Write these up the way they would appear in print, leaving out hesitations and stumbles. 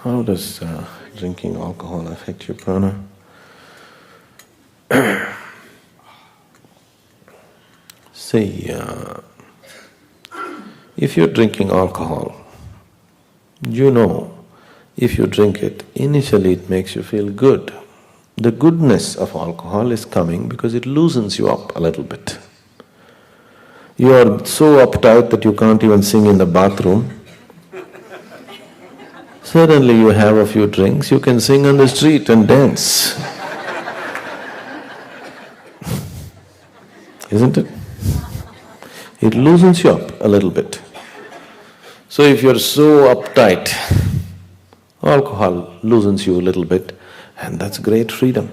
How does drinking alcohol affect your prana? See, if you're drinking alcohol, you know, if you drink it, initially it makes you feel good. The goodness of alcohol is coming because it loosens you up a little bit. You are so uptight that you can't even sing in the bathroom. Suddenly you have a few drinks, you can sing on the street and dance. Isn't it? It loosens you up a little bit. So if you're so uptight, alcohol loosens you a little bit, and that's great freedom.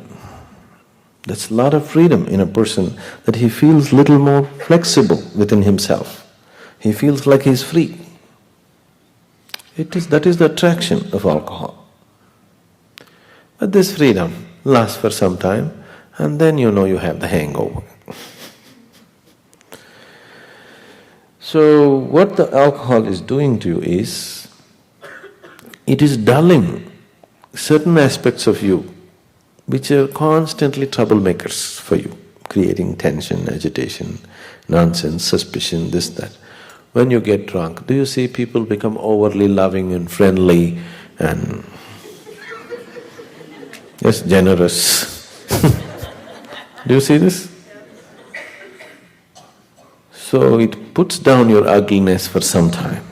That's a lot of freedom in a person, that he feels little more flexible within himself. He feels like he's free. That is the attraction of alcohol. But this freedom lasts for some time, and then you know you have the hangover. So what the alcohol is doing to you is, it is dulling certain aspects of you which are constantly troublemakers for you, creating tension, agitation, nonsense, suspicion, this, that. When you get drunk, do you see people become overly loving and friendly and yes, generous? Do you see this? So it puts down your ugliness for some time.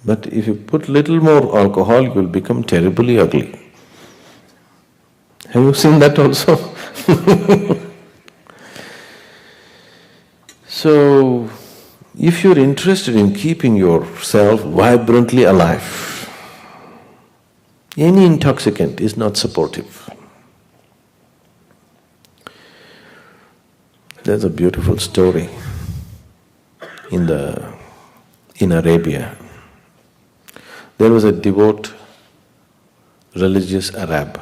But if you put little more alcohol, you will become terribly ugly. Have you seen that also? So, if you're interested in keeping yourself vibrantly alive, any intoxicant is not supportive. There's a beautiful story in Arabia. There was a devout religious Arab.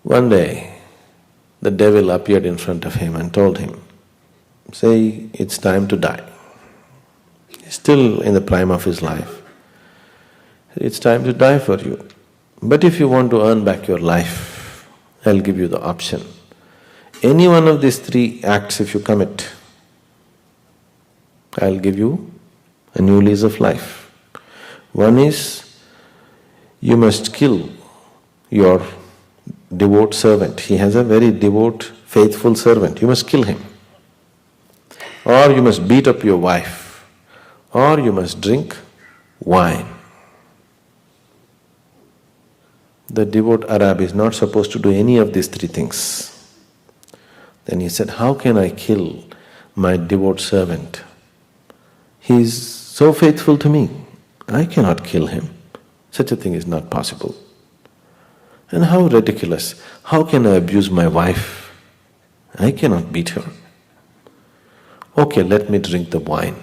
One day, the devil appeared in front of him and told him, say, it's time to die. He's still in the prime of his life. It's time to die for you. But if you want to earn back your life, I'll give you the option. Any one of these three acts if you commit, I'll give you a new lease of life. One is, you must kill your devout servant. He has a very devout, faithful servant. You must kill him. Or you must beat up your wife. Or you must drink wine. The devout Arab is not supposed to do any of these three things. Then he said, how can I kill my devout servant? He is so faithful to me. I cannot kill him. Such a thing is not possible. And how ridiculous! How can I abuse my wife? I cannot beat her. Okay, let me drink the wine.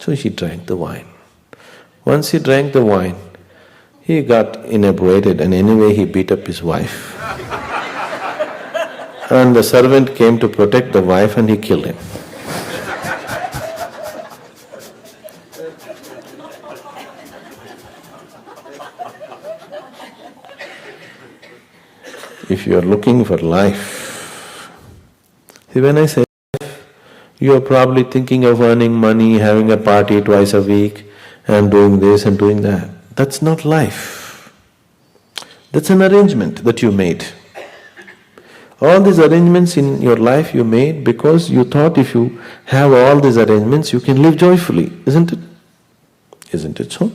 So he drank the wine. Once he drank the wine, he got inebriated, and anyway he beat up his wife. And the servant came to protect the wife and he killed him. If you are looking for life, see, when I say life, you are probably thinking of earning money, having a party twice a week and doing this and doing that. That's not life. That's an arrangement that you made. All these arrangements in your life you made because you thought if you have all these arrangements, you can live joyfully, isn't it? Isn't it so?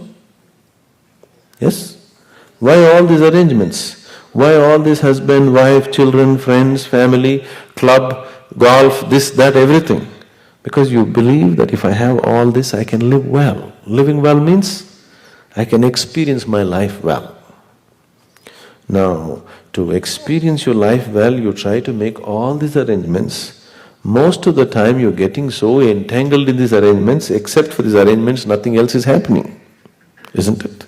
Yes? Why all these arrangements? Why all this husband, wife, children, friends, family, club, golf, this, that, everything? Because you believe that if I have all this, I can live well. Living well means I can experience my life well. Now, to experience your life well, you try to make all these arrangements. Most of the time you're getting so entangled in these arrangements, except for these arrangements, nothing else is happening. Isn't it?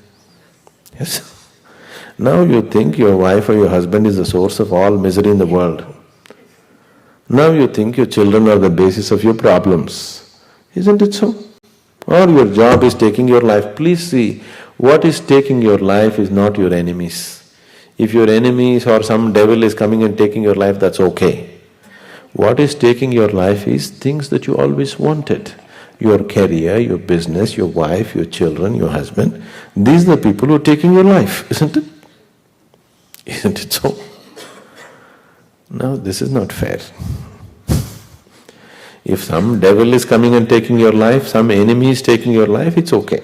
Yes? Now you think your wife or your husband is the source of all misery in the world. Now you think your children are the basis of your problems. Isn't it so? Or your job is taking your life. Please see, what is taking your life is not your enemies. If your enemies or some devil is coming and taking your life, that's okay. What is taking your life is things that you always wanted. Your career, your business, your wife, your children, your husband. These are the people who are taking your life, isn't it? Isn't it so? No, this is not fair. If some devil is coming and taking your life, some enemy is taking your life, it's okay.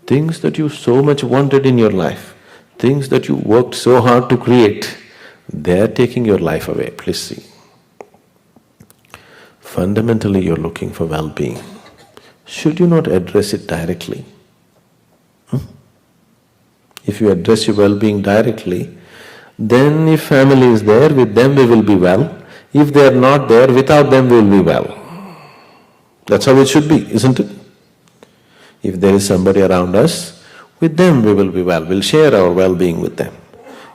Things that you so much wanted in your life, things that you worked so hard to create, they are taking your life away, please see. Fundamentally, you're looking for well-being. Should you not address it directly? If you address your well-being directly, then if family is there, with them we will be well. If they are not there, without them we will be well. That's how it should be, isn't it? If there is somebody around us, with them we will be well, we'll share our well-being with them.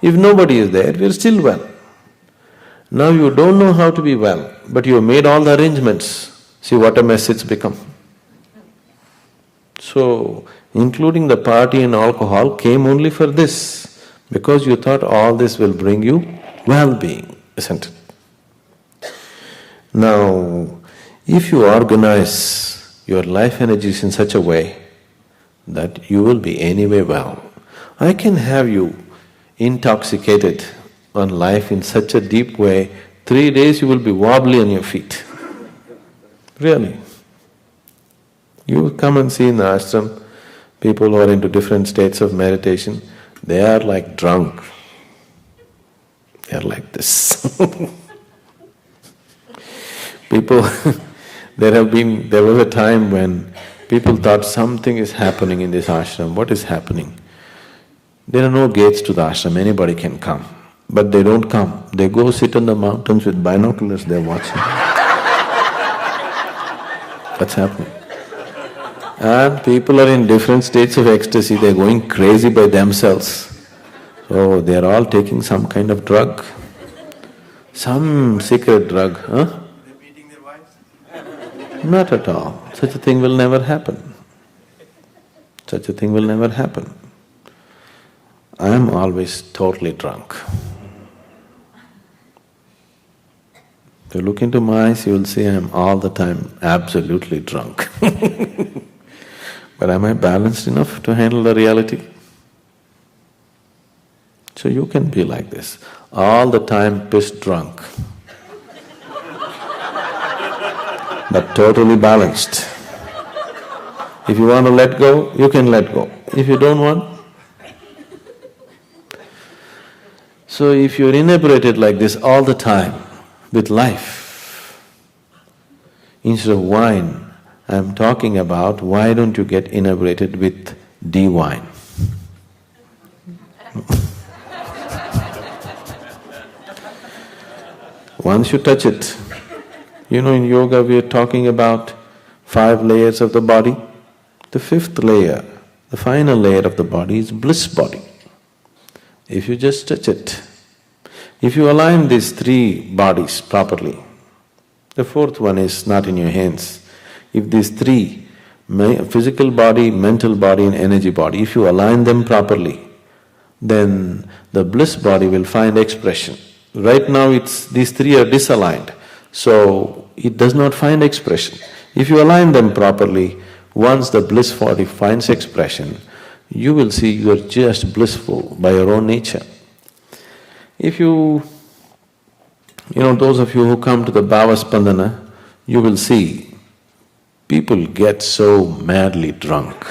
If nobody is there, we're still well. Now you don't know how to be well, but you have made all the arrangements. See what a mess it's become. So, including the party and alcohol came only for this, because you thought all this will bring you well-being, isn't it? Now, if you organize your life energies in such a way that you will be anyway well, I can have you intoxicated on life in such a deep way, 3 days you will be wobbly on your feet. Really. You come and see in the ashram, people who are into different states of meditation, they are like drunk. They are like this. People, there was a time when people thought something is happening in this ashram. What is happening? There are no gates to the ashram, anybody can come. But they don't come. They go sit on the mountains with binoculars, they're watching. What's happening? And people are in different states of ecstasy, they're going crazy by themselves. So they're all taking some kind of drug. Some secret drug, huh? Not at all. Such a thing will never happen. Such a thing will never happen. I am always totally drunk. If you look into my eyes, you will see I am all the time absolutely drunk. But am I balanced enough to handle the reality? So you can be like this, all the time pissed drunk. But totally balanced. If you want to let go, you can let go. If you don't want… So if you're inebriated like this all the time with life, instead of wine, I'm talking about why don't you get inebriated with D-wine? Once you touch it, you know, in yoga we are talking about 5 layers of the body. The 5th layer, the final layer of the body is bliss body. If you just touch it, if you align these 3 bodies properly, the 4th one is not in your hands. If these 3, physical body, mental body and energy body, if you align them properly, then the bliss body will find expression. Right now these 3 are disaligned, so it does not find expression. If you align them properly, once the bliss body finds expression, you will see you are just blissful by your own nature. If you know, those of you who come to the Bhava Spandana, you will see people get so madly drunk.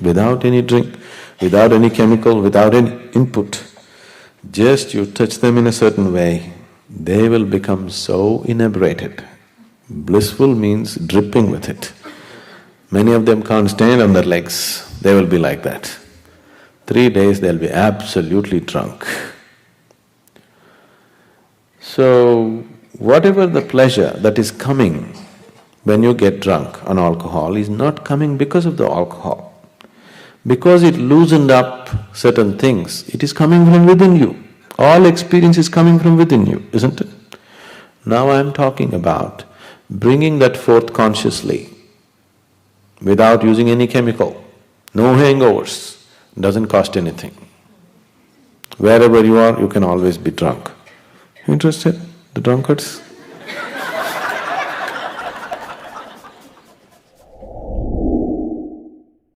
Without any drink, without any chemical, without any input, just you touch them in a certain way, they will become so inebriated. Blissful means dripping with it. Many of them can't stand on their legs, they will be like that. 3 days they'll be absolutely drunk. So, whatever the pleasure that is coming when you get drunk on alcohol is not coming because of the alcohol. Because it loosened up certain things, it is coming from within you. All experience is coming from within you, isn't it? Now I am talking about bringing that forth consciously without using any chemical, no hangovers, doesn't cost anything. Wherever you are, you can always be drunk. Interested, the drunkards?